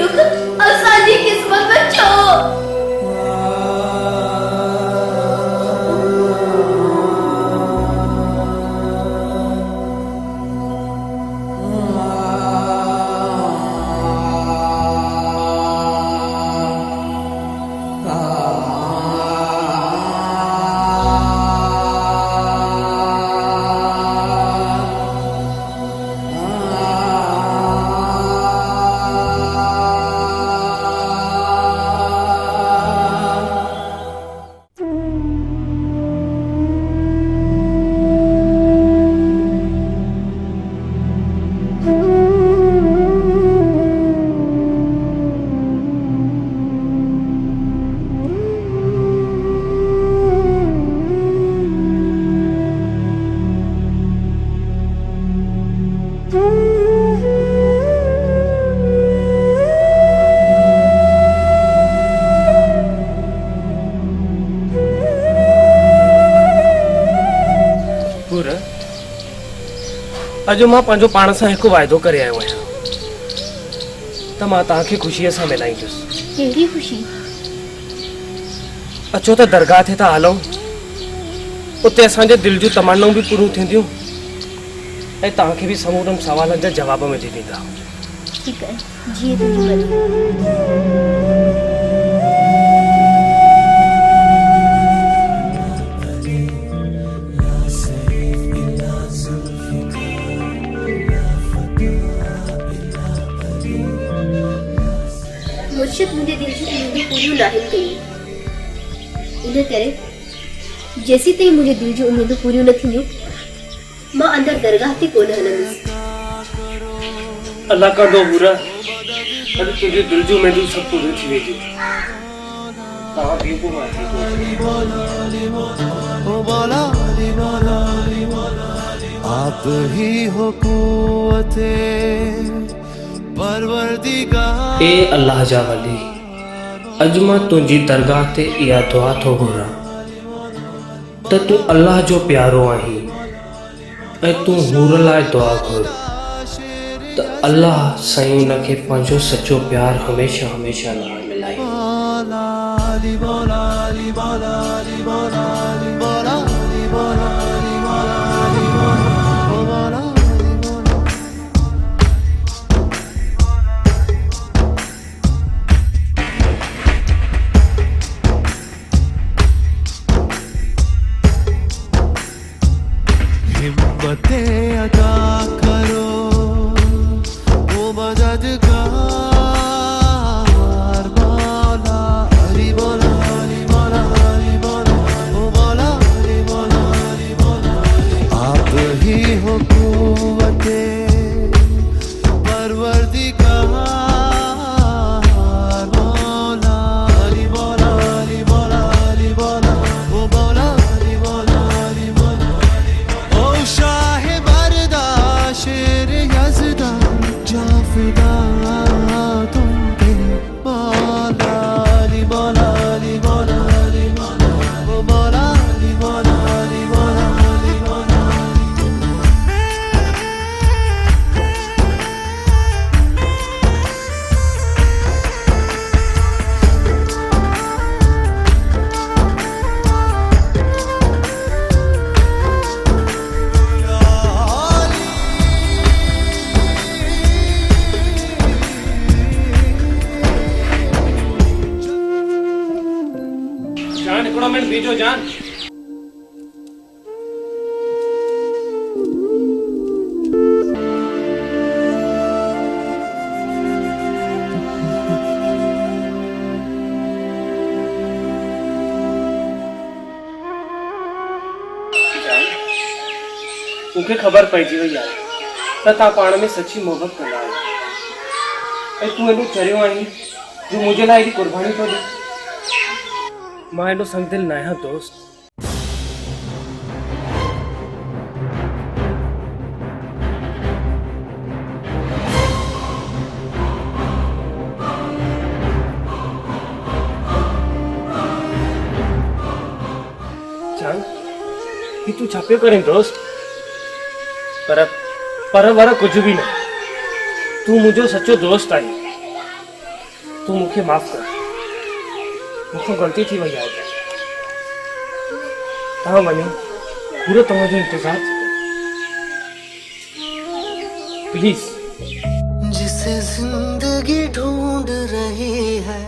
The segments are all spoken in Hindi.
दुख असांजी किस्मत में छो। अजो मां पंहिंजो पाण सां हिकु वाइदो करे आयो आहियां त मां तव्हांखे ख़ुशीअ सां मिलाईंदुसि। कहिड़ी ख़ुशी? अचो त दरगाह ते था हलूं, उते असांजे दिलि जूं तमन्नाऊं बि पूरियूं थींदियूं ऐं तव्हांखे बि समूरनि सवालनि जा जवाब मिली वेंदा। ठीकु आहे, जीअं तुंहिंजी मर्ज़ी। मुर्शिद मुझे दिल जी उम्मीदें पूरी नाहिन कई। इन करे जैसी तई मुझे दिल जी उम्मीदें पूरी न थींदियूं, मां अंदर दरगाह ते कोन हलंदुसि। अल्लाह का दो बुरा अरे तुझे दिल जो उम्मीदें सब पूरी थी वेंदी। तव्हां बि को आप ही हो कुव्वते परवरदिगार। ए अल्लाह जा वली, अज मां तुंहिंजी दरगाह ते इहा दुआ थो घुरां त तूं अल्लाह जो प्यारो आहीं ऐं तूं हूर लाइ दुआ घुर त अल्लाह साईं उनखे पंहिंजो सचो प्यार हमेशह हमेशह लाइ मिलाए। हिम्मतें अदा करो ओ मददगार मौला अली मौला अली मौला अली मौला ओ मौला अली मौला अली मौला। आप ही हो कुव्वते परवरदिगार मौला अली मौला अली मौला अली मौला ओ मौला अली मौला अली मौला। ओ शाहे बरदा शेर यज़दा जाफिदा तुम पे मौला अली मौला अली मौला अली मौला ओ मौला अली मौला अली मौला अली मौला। जान हिकिड़ो मिंट बीजो जान। मूंखे ख़बर पइजी वई आहे त तव्हां पाण में सची मोहबत कंदा आहियो ऐं तूं एॾो चरियो आहीं जो मुंहिंजे लाइ एॾी कुर्बानी थो ॾे। मां एॾो संदिल न आहियां दोस्त। जान ही तू छा पियो करें दोस्त? पर वर कुछ भी न, तू मुझो सच्चो दोस्त आई तू मूंखे माफ़ कर, मूंखां ग़लती थी वई आहे। तव्हां वञो, पूरो तव्हांजो इंतज़ार थी प्लीज़। जिसे जिंदगी ढूंढ रही है,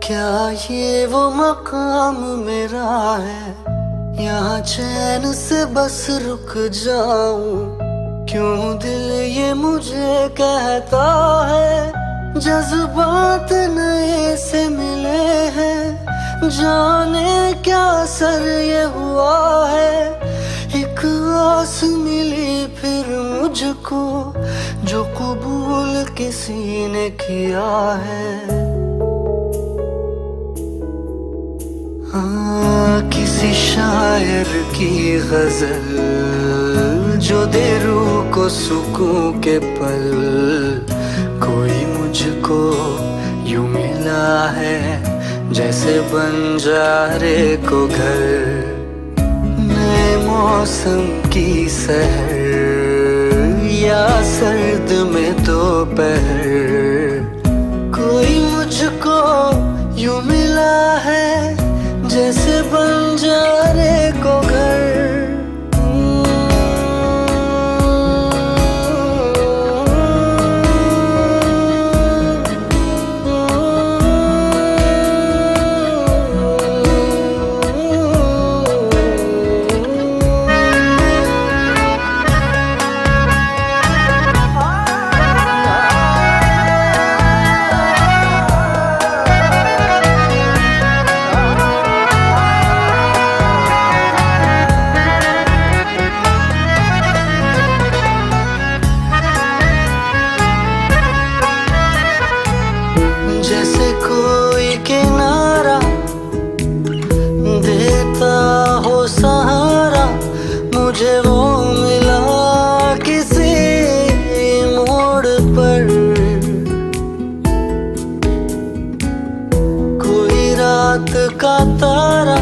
क्या ये वो मकाम मेरा है? यहाँ चैन से बस रुक जाऊं, क्यों दिल ये मुझे कहता है? जज्बात नए से मिले हैं, जाने क्या असर ये हुआ है। एक आस मिली फिर मुझको, जो कबूल किसी ने किया है। हाँ, किसी शायर की गजल जो दे रूह को सुकून के पल, कोई मुझको यूं मिला है जैसे बंजारे को घर। नए मौसम की सहर या सर्द में दोपहर, कोई मुझको यूं मिला है जैसे बंजारे को घर। जैसे कोई किनारा देता हो सहारा, मुझे वो मिला किसी मोड़ पर। कोई रात का तारा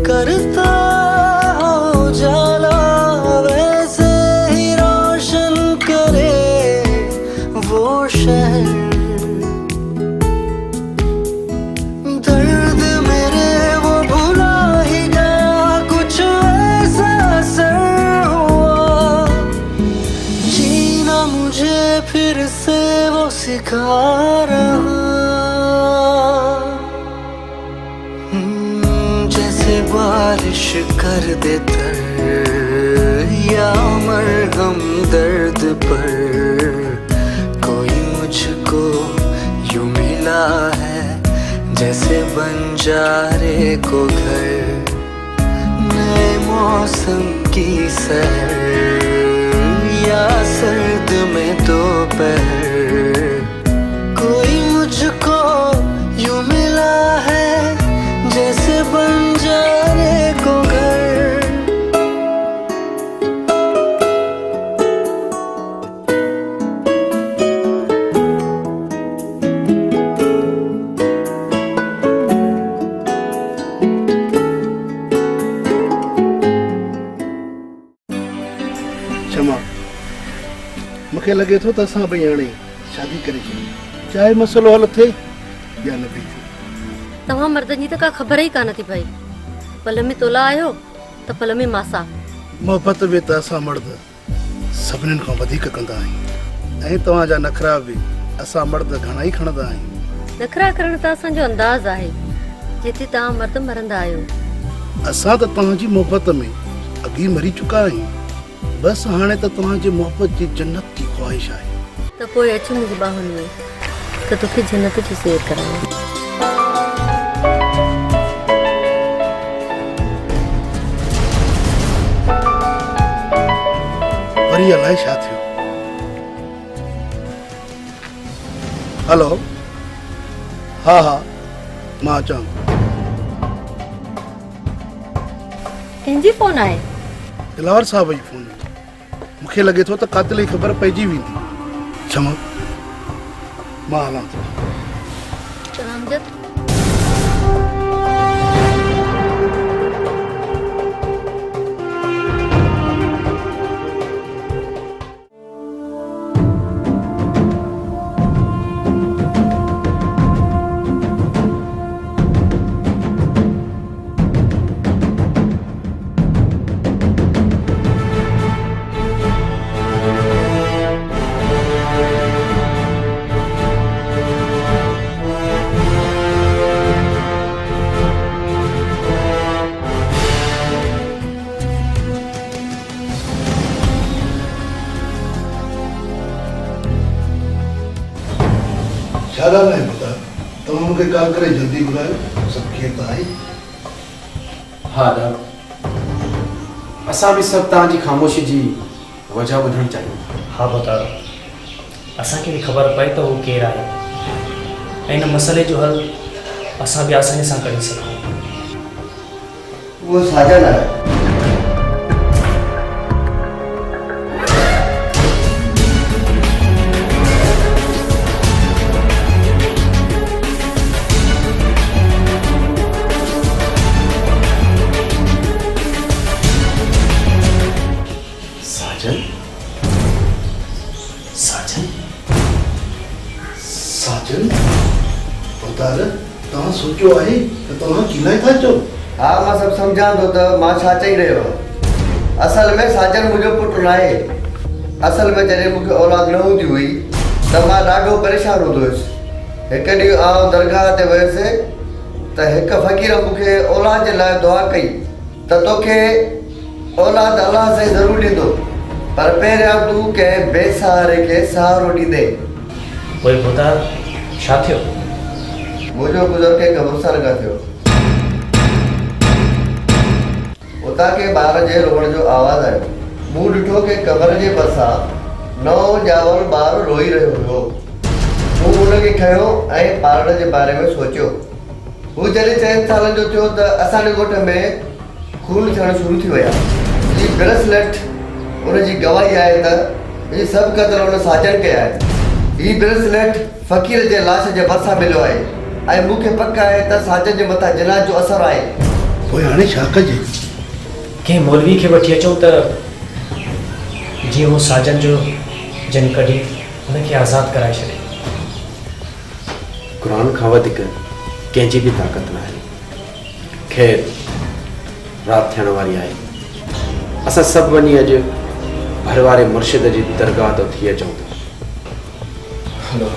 करता हो जाला, वैसे ही रोशन करे वो शहर। फिर से वो सिखा रहा, जैसे बारिश कर दे तर या मरहम दर्द पर। कोई मुझको यूं मिला है जैसे बंजारे को घर। नए मौसम की सहर या सर्द में दोपहर, कोई मुझको यूं मिला है जैसे बंजारे को घर। क्षमा, मूंखे लॻे थो त असां ॿई हाणे शादी करे छॾियूं, चाहे मसइलो हल थिए या न बि थिए। तव्हां मर्दनि जी त का ख़बर ई कान थी पई, पल में तोला आहियो त पल में मासा। मोहबत में त असां मर्द सभिनीनि खां वधीक कंदा आहियूं, ऐं तव्हांजा नखरा बि असां मर्द घणा ई खणंदा आहियूं। नखरा करण त असांजो अंदाज़ आहे, जिते तव्हां मर्द मरंदा आहियो। असां त तव्हांजी मोहबत में अॻी मरी चुका आहियूं, बसि हाणे त तव्हांजी मोहबत जी जन्नत जी ख़्वाहिश आहे। त पोइ अचु मुंहिंजी बाहुनि में, त तोखे जन्नत जी सैर करायां। वरी अलाए छा थियो। हेलो, हा हा मां अचां। कंहिंजी फोन आहे? दिलावर साहब जी फोन। मूंखे लॻे थो त कातिल जी ख़बर पइजी वेंदी। क्षमा, मां हलां थो। रामजत, छा ॻाल्हि आहे पुटु तव्हां मूंखे कॉल करे जल्दी ॿुधायो सभु कीअं त आहे हा ॾाढो असां बि सभु तव्हांजी ख़ामोशी जी वजह ॿुधणु चाहियूं हा ॿुधायो असांखे बि ख़बर पए त हू केरु आहे ऐं हिन मसइले जो हल असां बि आसानी सां करे सघूं वो साजन है। साजन साजन साजन पुतार तव्हां सोचियो आहे त तव्हां कीलाए था चओ हाँ मां सब समझा तो मां छा चई रहियो असल में साजन मुझो पुट नाहे असल में जॾहिं मूंखे औलाद न हूंदी हुई त मां ॾाढो परेशान हूंदो हुयुसि हिकु ॾींहुं आउं दरगाह ते वियुसि त हिकु फ़क़ीर मूंखे औलाद जे लाइ दुआ कई त तोखे औलाद अलाह से ज़रूरु ॾींदो पर पहिरियां तूं कंहिं बेसहारे खे सहारो ॾींदे पोइ ॿुधायो छा थियो मुझो बुजुर्ग खे गुस्सा लॻा थियो उतां खे ॿार जे रोअण जो आवाज़ आयो मूं ॾिठो कि कबर जे भरिसां नओं ॼावल ॿारु रोई रहियो हुयो मूं हुनखे खयो ऐं पालण जे बारे में सोचियो हू जॾहिं 4 सालनि जो थियो त असांजे ॻोठ में खून थियण शुरू थी विया ही ब्रेसलेट उनजी गवाही आहे त ही सभु क़तल हुन साजन कया आहिनि ही ब्रेसलेट फ़क़ीर जे लाश जे भरिसां मिलियो आहे ऐं मूंखे पक आहे त साजन जे मथां जिनाह जो असरु आहे पोइ हाणे छा कजे कंहिं मौलवी खे वठी अचूं त जीअं हू साजन जो जन कढी हुनखे आज़ादु कराए छॾे क़ुर खां वधीक कंहिंजी बि ताक़त न आहे ख़ैर राति थियण वारी आहे असां सभु वञी अॼु घर वारे मुर्शिद जी दरगाह तो थी अचूं था हलो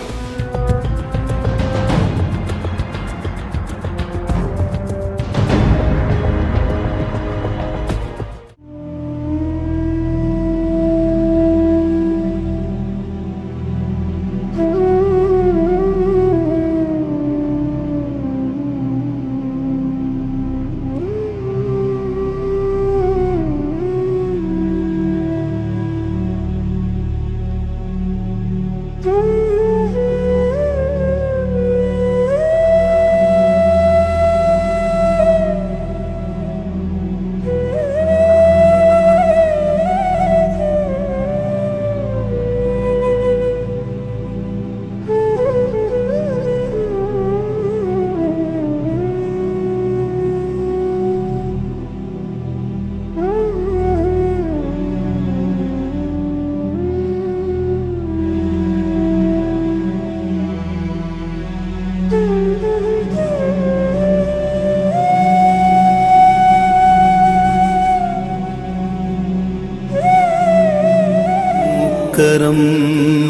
करम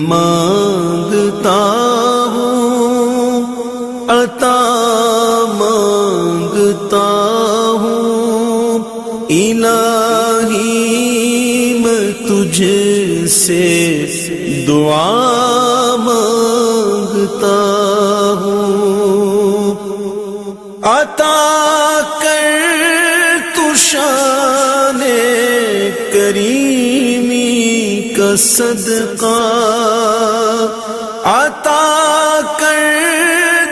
मांगता हूँ अता मांगता हूँ इलाही मैं तुझसे दुआ मांगता हूँ अता कर तू शाने करीमी का सदका अता कर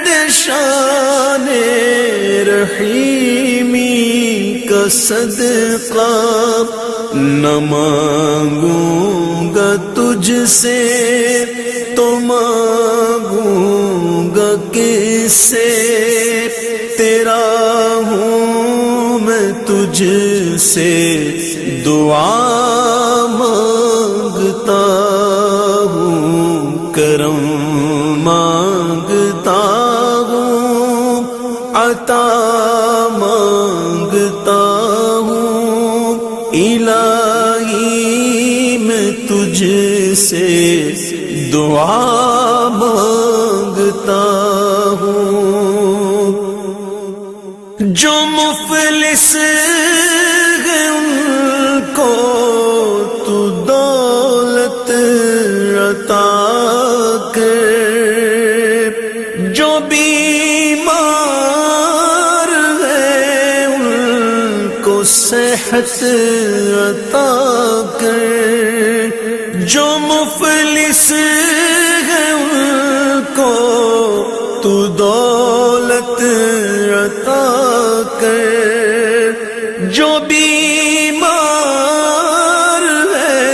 दे शाने रहीमी का सदका न मांगूंगा तुझसे तो मांगूंगा किससे तेरा हूँ मैं तुझसे दुआ मांगता हूँ करम मांगता हूँ अता मांगता हूँ इलाही मैं तुझसे दुआ मांगता हूँ जो मुफलिस है उनको तू दौलत अता कर सेहत अता कर, जो मुफलिस है उनको तू दौलत अता कर, जो बीमार है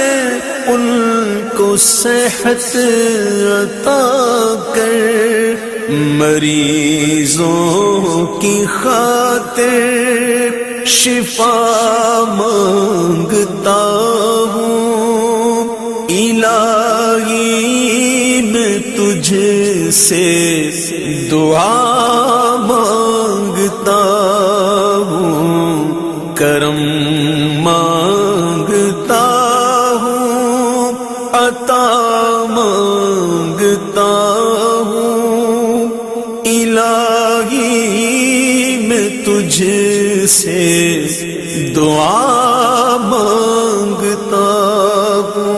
उनको सेहत अता कर, मरीजों की खातिर शिफा मांगता हूँ, इलाही मैं तुझसे दुआ मांगता हूँ, करम मांगता हूँ, अता मांगता हूँ, इलाही मैं तुझसे दुआ मांगता हूँ।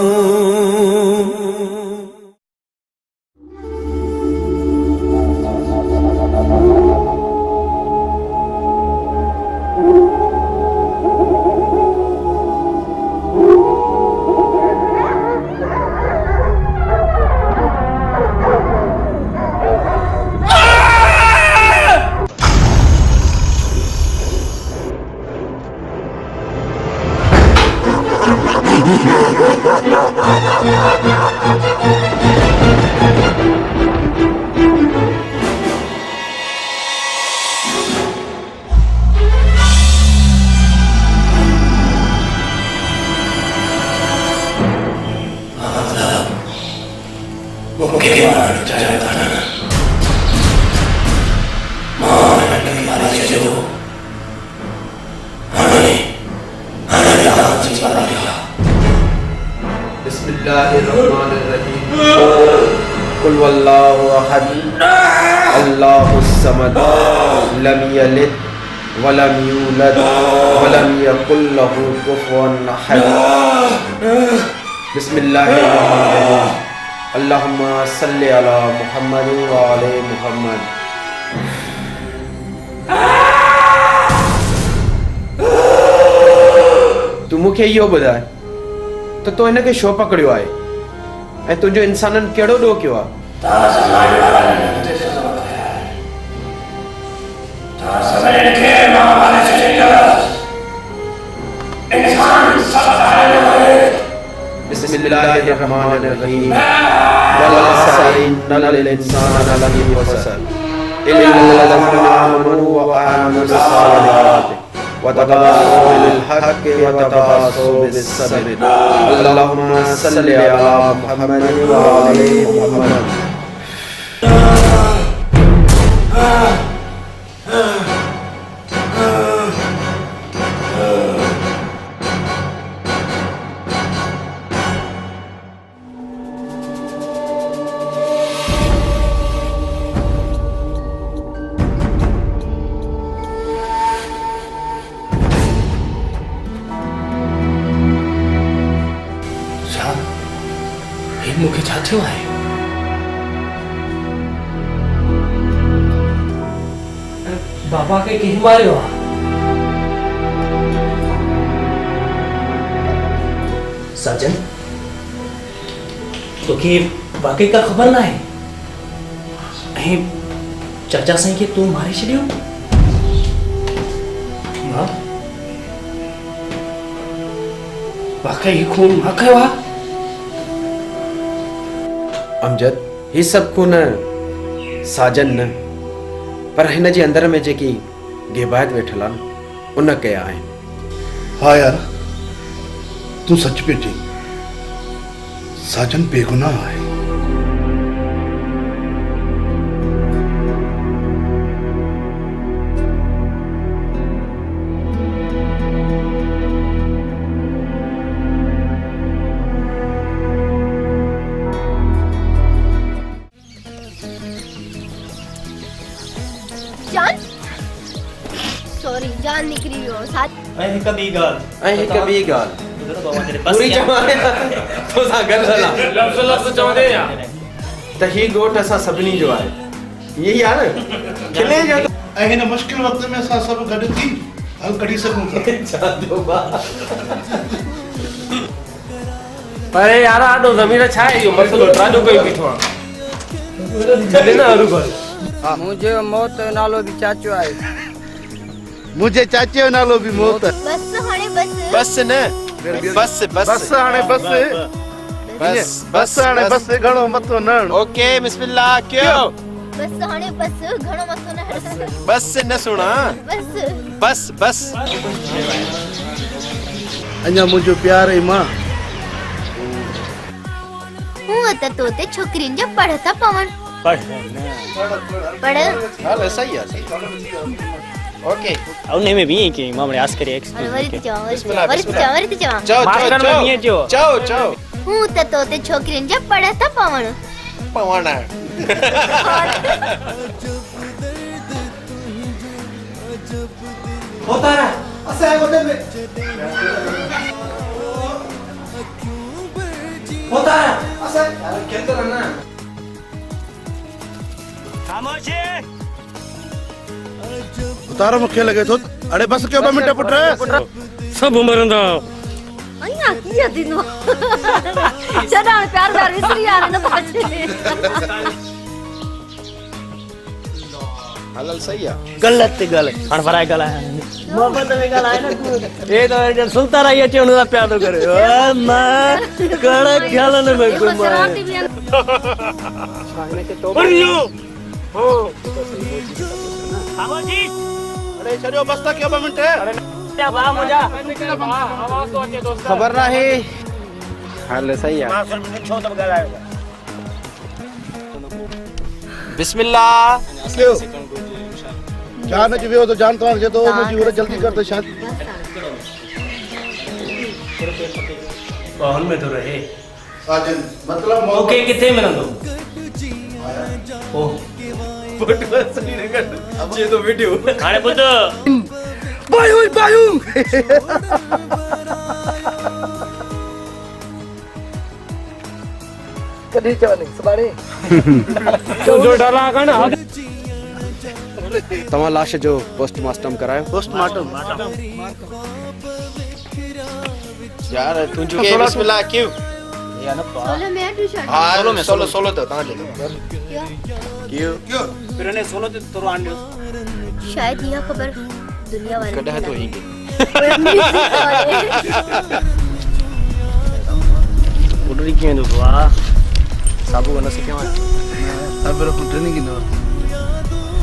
बिस्मिल्लाहिर्रहमानिर्रहीम। कुल वल्लाहु अहद अल्लाहुस समद लम यलिद वलम यूलद वलम यकुल लहू कुफुवन अहद। बिस्मिल्लाहिर्रहमानिर्रहीम। अल्लाहुम्मा सल्लि अला मुहम्मद व आले मुहम्मद। तू मूंखे इहो ॿुधाए त तो हिनखे छो पकड़ियो आहे ऐं तुंहिंजो इंसाननि कहिड़ो ॾोह कयो आहे? बिस्मिल्लाहिर्रहमानिर्रहीम। वल असर इन्नल इंसाना लफी खुसर इल्ला लल्लज़ीना आमनू व आमिलुस सालिहात वतवासौ बिल हक़्क़ि वतवासौ बिस सब्र। अल्लाहुम्मा सल्लि अला मुहम्मद व आले मुहम्मद। मूंखे छा थियो आहे? बाबा खे कंहिं मारियो आहे? साजन, तोखे वाकई का ख़बर न आहे ऐं चाचा साईं खे तूं मारे छॾियो? मां वाकई खून मां कयो आहे? अमजद, ही सब खून साजन न पर हिन जे अंदर में जेकी ग़िबायत वेठल आहे उन कया आहिनि। हाँ यार, तू सच पे चई, साजन बेगुनाह है। जान सॉरी जान निकरी हो साथ ऐं हिक ॿी ॻाल्हि पूरी जमाने तो सां गॾु हलां लफ़्ज़ चवंदे या त ही ॻोठ असां सभिनी जो आहे। यही आहे न खिले जो ऐं हिन मुश्किल वक़्त में असां सभु गॾु थी हम कढी सकूं अरे यार आडो ज़मीन छा है इहो मसलो ठाॾो कई बीठो आहे छॾे न हरू घर मुझे मौत नालो भी चाचो आहे मुझे चाचे जो नालो भी मौत बस हाणे बस बस न बस बस बस हाणे बस बस हाणे बस घणो मथो नण ओके बिस्मिल्लाह क्यों बस हाणे बस घणो मथो न बस न सुना बस बस बस अञा मुंहिंजो प्यार ऐं मां हूं त तोते छोकिरियुनि जा पढ़ था पवनि पढ़ हाल सही है सही ओके उन्हें में भी है कि मामले आस करे वरी चवा बिस्मिल्लाह, वरी बिस्मिल्लाह। चवा चओ मास्टर में भी है जो चओ चओ हूं त तोते छोकिरियुनि जा पढ़ था पवनि पवाना होता है होता है उतारो मूंखे लॻे थो अड़े बस कयो 2 मिंट पुट सभु मरंदा अञा कीअं थींदो छॾा प्यार प्यार विसरी यार न पहुचे हलल सही है गलत गल हां फराए गल है मोहब्बत में गल है ना ए तो जब सुनता रही है चोन दा प्यार तो करे ओ मां कड़ा ख्याल न में कोई शरारती भी अरियो हो खामोशी अरे छॾियो बस था कयो 2 मिंट क्या बा मुझा खबर नहीं हाल सही है बिस्मिल्लाह जान अच वियो तो जान तव्हां जे तो मुंहिंजी उर जल्दी कर तो शादी बाहन में तो रहे साजन मतलब ओके किथे मिलंदो ओ ये तो वीडियो हाणे ॿुध बायू बायू कदी चवनी सुबाणी जो डाला कन तव्हां लाश जो पोस्टमार्टम करायो पोस्टमार्टम यार तुझे के बिस्मिल्लाह क्यों सोलो में ट्यूशन हां सोलो सोलो तो ता जे क्यों फिर ने सोलो तो तोरो आंडियो शायद यह खबर दुनिया वाले कदा तो ही उडरी के दो वाह साबु न सके मा अब रो ट्रेनिंग की न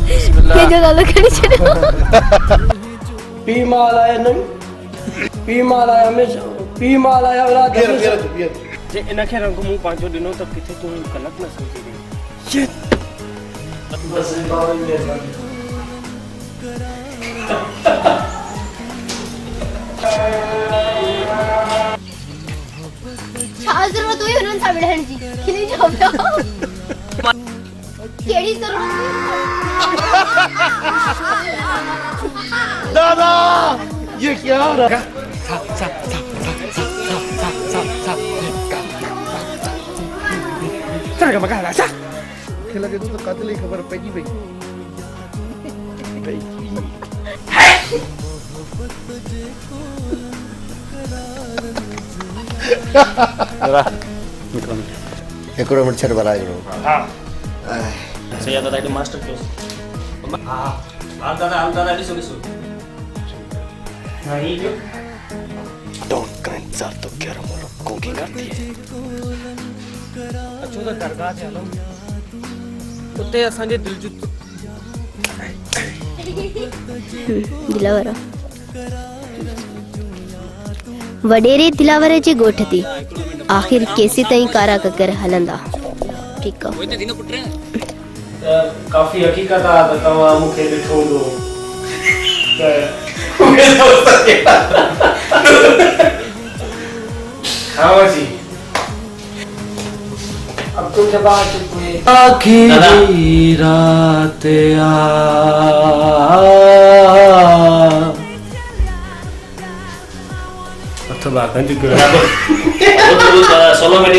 ये जो गाल करी छड़ो पी माल आया नहीं पी माल आया हमेशा पी माल आया वाला जे इनखे रंग मु पांचो दिनो तो किथे तू गलत न समझी दी शिट बस बावन में छा जरूरत हुई हुननि सां विढ़ण जी खिली जाओ पिया केड़ी जरूरत दादा ये क्या हो रहा है खेला के तो कातिल ही खबर पैजी पई एकड़ो मिनट छड़ बराई हां सही आता है मास्टर क्यों हां हां दादा ली सो हां ये जो डोंट क्राइम सर तो क्या रमो कोकी करती है अचो त दरगाह ते हलूं उते असांजे दिल जो दिलावर वडेरे दिलावर जे गोठ ते आखिर केसी ताईं कारा ककर हलंदा ठीक आहे काफ़ी हक़ीक़त आहे त तव्हां मूंखे ॾिठो हूंदो खाओ जी अब तुम जब आखिरी रात अथवा गंज सोलो में